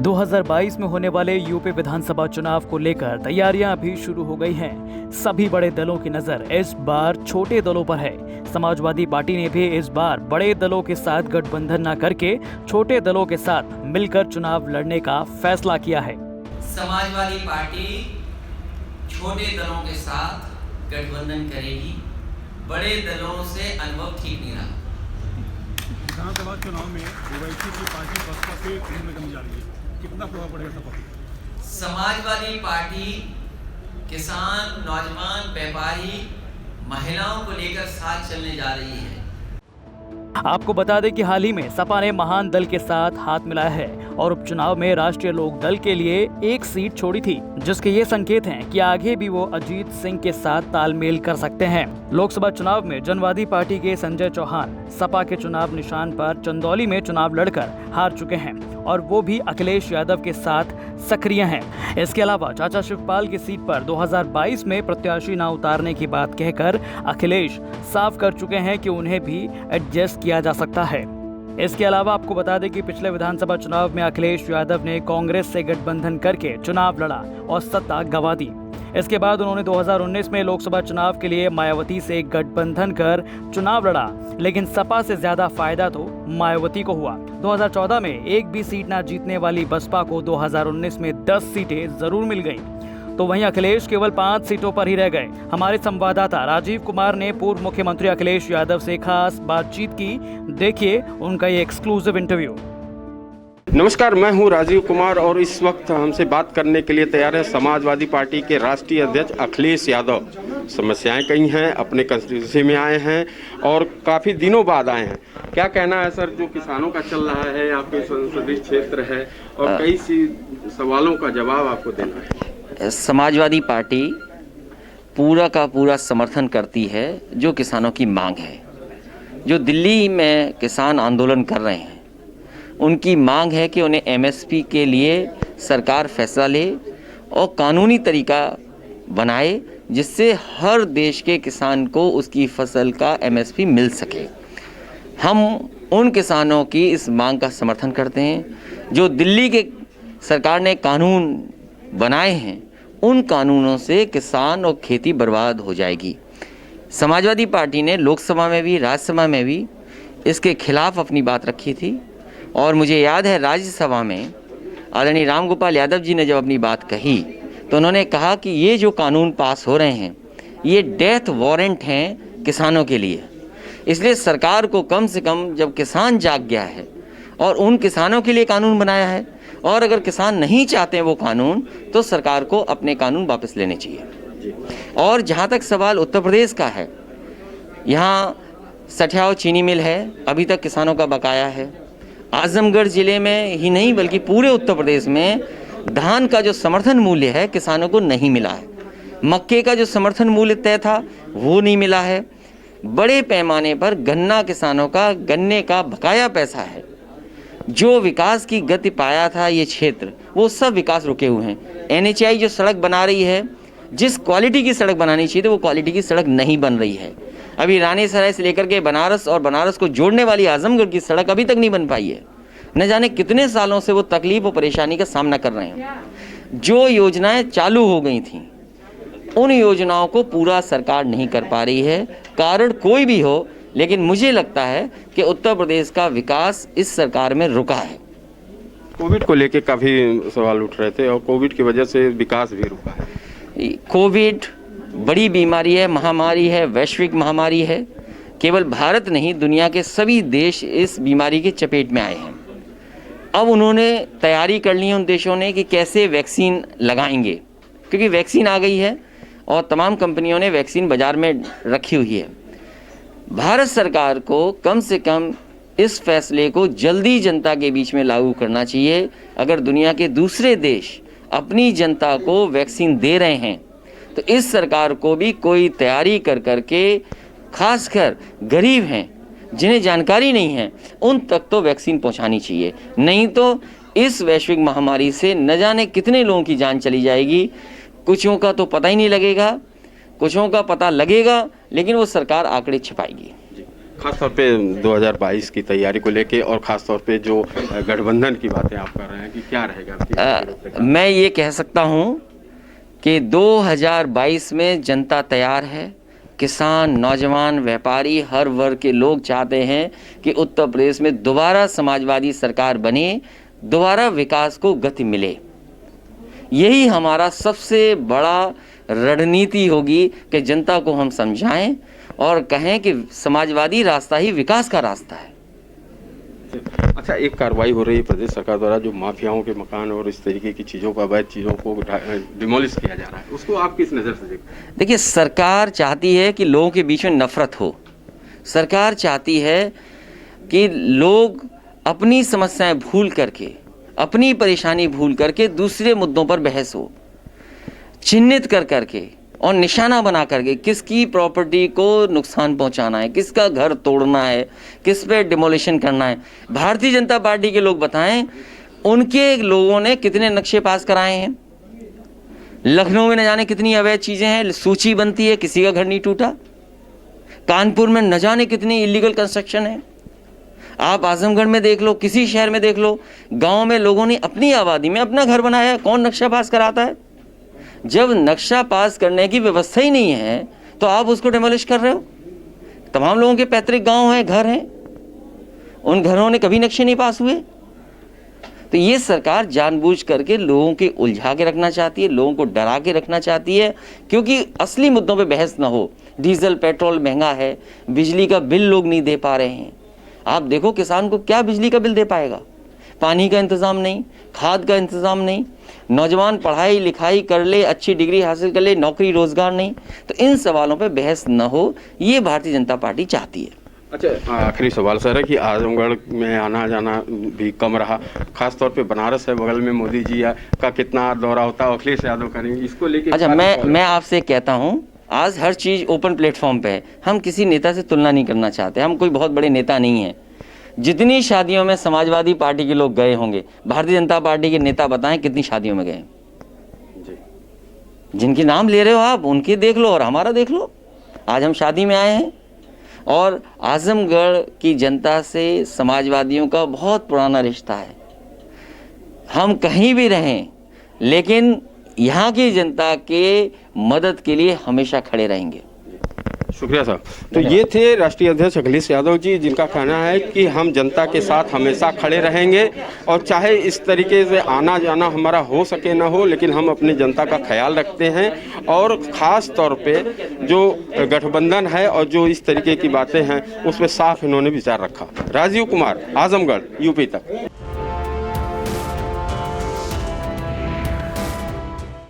2022 में होने वाले यूपी विधानसभा चुनाव को लेकर तैयारियां भी शुरू हो गई हैं। सभी बड़े दलों की नजर इस बार छोटे दलों पर है। समाजवादी पार्टी ने भी इस बार बड़े दलों के साथ गठबंधन न करके छोटे दलों के साथ मिलकर चुनाव लड़ने का फैसला किया है। समाजवादी पार्टी छोटे दलों के साथ गठबंधन करेगी। बड़े दलों से अनुभव ठीक नहीं रहा। विधानसभा चुनाव में ओवैसी की पार्टी बसपा से केंद्र में जम जा रही है, कितना प्रभाव पड़ेगा सपा पर? समाजवादी पार्टी किसान, नौजवान, व्यापारी, महिलाओं को लेकर साथ चलने जा रही है। आपको बता दें कि हाल ही में सपा ने महान दल के साथ हाथ मिलाया है और उपचुनाव में राष्ट्रीय लोक दल के लिए एक सीट छोड़ी थी, जिसके ये संकेत हैं कि आगे भी वो अजीत सिंह के साथ तालमेल कर सकते हैं। लोकसभा चुनाव में जनवादी पार्टी के संजय चौहान सपा के चुनाव निशान पर चंदौली में चुनाव लड़कर हार चुके हैं और वो भी अखिलेश यादव के साथ सक्रिय हैं। इसके अलावा चाचा शिवपाल की सीट पर 2022 में प्रत्याशी न उतारने की बात कहकर अखिलेश साफ कर चुके हैं कि उन्हें भी एडजस्ट किया जा सकता है। इसके अलावा आपको बता दें कि पिछले विधानसभा चुनाव में अखिलेश यादव ने कांग्रेस से गठबंधन करके चुनाव लड़ा और सत्ता गंवा दी। इसके बाद उन्होंने 2019 में लोकसभा चुनाव के लिए मायावती से गठबंधन कर चुनाव लड़ा, लेकिन सपा से ज्यादा फायदा तो मायावती को हुआ। 2014 में एक भी सीट न जीतने वाली बसपा को 2019 में 10 सीटें जरूर मिल गईं, तो वहीं अखिलेश केवल 5 सीटों पर ही रह गए। हमारे संवाददाता राजीव कुमार ने पूर्व मुख्यमंत्री अखिलेश यादव से खास बातचीत की। देखिए उनका ये एक्सक्लूसिव इंटरव्यू। नमस्कार, मैं हूं राजीव कुमार और इस वक्त हमसे बात करने के लिए तैयार है समाजवादी पार्टी के राष्ट्रीय अध्यक्ष अखिलेश यादव। समस्याएं कई हैं, अपने कंस्टिट्यूंसी में आए हैं और काफ़ी दिनों बाद आए हैं। क्या कहना है सर, जो किसानों का चल रहा है, आपके संसदीय क्षेत्र है और कई सी सवालों का जवाब आपको देना है। समाजवादी पार्टी पूरा का पूरा समर्थन करती है जो किसानों की मांग है। जो दिल्ली में किसान आंदोलन कर रहे हैं, उनकी मांग है कि उन्हें एमएसपी के लिए सरकार फैसला ले और कानूनी तरीका बनाए जिससे हर देश के किसान को उसकी फसल का एमएसपी मिल सके। हम उन किसानों की इस मांग का समर्थन करते हैं। जो दिल्ली के सरकार ने कानून बनाए हैं, उन कानूनों से किसान और खेती बर्बाद हो जाएगी। समाजवादी पार्टी ने लोकसभा में भी राज्यसभा में भी इसके खिलाफ अपनी बात रखी थी और मुझे याद है राज्यसभा में आदरणीय रामगोपाल यादव जी ने जब अपनी बात कही तो उन्होंने कहा कि ये जो कानून पास हो रहे हैं ये डेथ वारंट हैं किसानों के लिए। इसलिए सरकार को कम से कम, जब किसान जाग गया है और उन किसानों के लिए कानून बनाया है, और अगर किसान नहीं चाहते हैं वो कानून, तो सरकार को अपने कानून वापस लेने चाहिए। और जहाँ तक सवाल उत्तर प्रदेश का है, यहाँ सठियाव चीनी मिल है, अभी तक किसानों का बकाया है। आजमगढ़ ज़िले में ही नहीं बल्कि पूरे उत्तर प्रदेश में धान का जो समर्थन मूल्य है किसानों को नहीं मिला है। मक्के का जो समर्थन मूल्य तय था वो नहीं मिला है। बड़े पैमाने पर गन्ना किसानों का गन्ने का बकाया पैसा है। जो विकास की गति पाया था ये क्षेत्र, वो सब विकास रुके हुए हैं। एनएचआई जो सड़क बना रही है, जिस क्वालिटी की सड़क बनानी चाहिए थी वो क्वालिटी की सड़क नहीं बन रही है। अभी रानीसराय से लेकर के बनारस और बनारस को जोड़ने वाली आजमगढ़ की सड़क अभी तक नहीं बन पाई है। न जाने कितने सालों से वो तकलीफ और परेशानी का सामना कर रहे हैं। जो योजनाएं चालू हो गई थीं, उन योजनाओं को पूरा सरकार नहीं कर पा रही है। कारण कोई भी हो, लेकिन मुझे लगता है कि उत्तर प्रदेश का विकास इस सरकार में रुका है। कोविड को लेकर काफ़ी सवाल उठ रहे थे और कोविड की वजह से विकास भी रुका है। कोविड बड़ी बीमारी है, महामारी है, वैश्विक महामारी है। केवल भारत नहीं, दुनिया के सभी देश इस बीमारी के चपेट में आए हैं। अब उन्होंने तैयारी कर ली है उन देशों ने कि कैसे वैक्सीन लगाएंगे, क्योंकि वैक्सीन आ गई है और तमाम कंपनियों ने वैक्सीन बाज़ार में रखी हुई है। भारत सरकार को कम से कम इस फैसले को जल्दी जनता के बीच में लागू करना चाहिए। अगर दुनिया के दूसरे देश अपनी जनता को वैक्सीन दे रहे हैं तो इस सरकार को भी कोई तैयारी कर करके, खासकर गरीब हैं जिन्हें जानकारी नहीं है, उन तक तो वैक्सीन पहुंचानी चाहिए। नहीं तो इस वैश्विक महामारी से न जाने कितने लोगों की जान चली जाएगी। कुछों का तो पता ही नहीं लगेगा, कुछों का पता लगेगा लेकिन वो सरकार आंकड़े छिपाएगी। खासतौर पे 2022 की तैयारी को लेके और खासतौर पे जो गठबंधन की बातें आप कर रहे हैं कि क्या रहेगा मैं ये कह सकता हूँ कि 2022 में जनता तैयार है। किसान, नौजवान, व्यापारी, हर वर्ग के लोग चाहते हैं कि उत्तर प्रदेश में दोबारा समाजवादी सरकार बने, दोबारा विकास को गति मिले। यही हमारा सबसे बड़ा रणनीति होगी कि जनता को हम समझाएं और कहें कि समाजवादी रास्ता ही विकास का रास्ता है। अच्छा, एक कार्रवाई हो रही है प्रदेश सरकार द्वारा जो माफियाओं के मकान और इस तरीके की चीज़ों को, अवैध चीज़ों को डिमोलिश किया जा रहा है, उसको आप किस नज़र से देखते हैं? देखिए, सरकार चाहती है कि लोगों के बीच में नफरत हो। सरकार चाहती है कि लोग अपनी समस्याएं भूल करके, अपनी परेशानी भूल करके दूसरे मुद्दों पर बहस हो, चिन्हित कर करके और निशाना बना करके किसकी प्रॉपर्टी को नुकसान पहुंचाना है, किसका घर तोड़ना है, किस पे डिमोलिशन करना है। भारतीय जनता पार्टी के लोग बताएं, उनके लोगों ने कितने नक्शे पास कराए हैं। लखनऊ में न जाने कितनी अवैध चीज़ें हैं, सूची बनती है, किसी का घर नहीं टूटा। कानपुर में न जाने कितनी इलीगल कंस्ट्रक्शन है। आप आजमगढ़ में देख लो, किसी शहर में देख लो, गाँव में लोगों ने अपनी आबादी में अपना घर बनाया है। कौन नक्शा पास कराता है? जब नक्शा पास करने की व्यवस्था ही नहीं है तो आप उसको डिमोलिश कर रहे हो। तमाम लोगों के पैतृक गांव हैं, घर हैं, उन घरों ने कभी नक्शे नहीं पास हुए। तो ये सरकार जानबूझ करके लोगों के उलझा के रखना चाहती है, लोगों को डरा के रखना चाहती है, क्योंकि असली मुद्दों पे बहस ना हो। डीजल पेट्रोल महंगा है, बिजली का बिल लोग नहीं दे पा रहे हैं। आप देखो, किसान को क्या बिजली का बिल दे पाएगा? पानी का इंतज़ाम नहीं, खाद का इंतज़ाम नहीं, नौजवान पढ़ाई लिखाई कर ले, अच्छी डिग्री हासिल कर ले, नौकरी रोजगार नहीं। तो इन सवालों पे बहस न हो, ये भारतीय जनता पार्टी चाहती है। अच्छा, आखिरी सवाल सर है कि आजमगढ़ में आना जाना भी कम रहा, खासतौर पे बनारस है बगल में, मोदी जी का कितना दौरा होता है, अखिलेश यादव करेंगे, इसको लेके? अच्छा, मैं आपसे कहता हूँ, आज हर चीज़ ओपन प्लेटफॉर्म पे है। हम किसी नेता से तुलना नहीं करना चाहते, हम कोई बहुत बड़े नेता नहीं हैं। जितनी शादियों में समाजवादी पार्टी के लोग गए होंगे, भारतीय जनता पार्टी के नेता बताएं कितनी शादियों में गए। जिनके नाम ले रहे हो आप, उनके देख लो और हमारा देख लो। आज हम शादी में आए हैं और आजमगढ़ की जनता से समाजवादियों का बहुत पुराना रिश्ता है। हम कहीं भी रहें, लेकिन यहाँ की जनता के मदद के लिए हमेशा खड़े रहेंगे। शुक्रिया साहब। तो ये थे राष्ट्रीय अध्यक्ष अखिलेश यादव जी, जिनका कहना है कि हम जनता के साथ हमेशा खड़े रहेंगे और चाहे इस तरीके से आना जाना हमारा हो सके ना हो, लेकिन हम अपनी जनता का ख्याल रखते हैं। और ख़ास तौर पे जो गठबंधन है और जो इस तरीके की बातें हैं, उस पर साफ इन्होंने विचार रखा। राजीव कुमार, आजमगढ़, यूपी तक।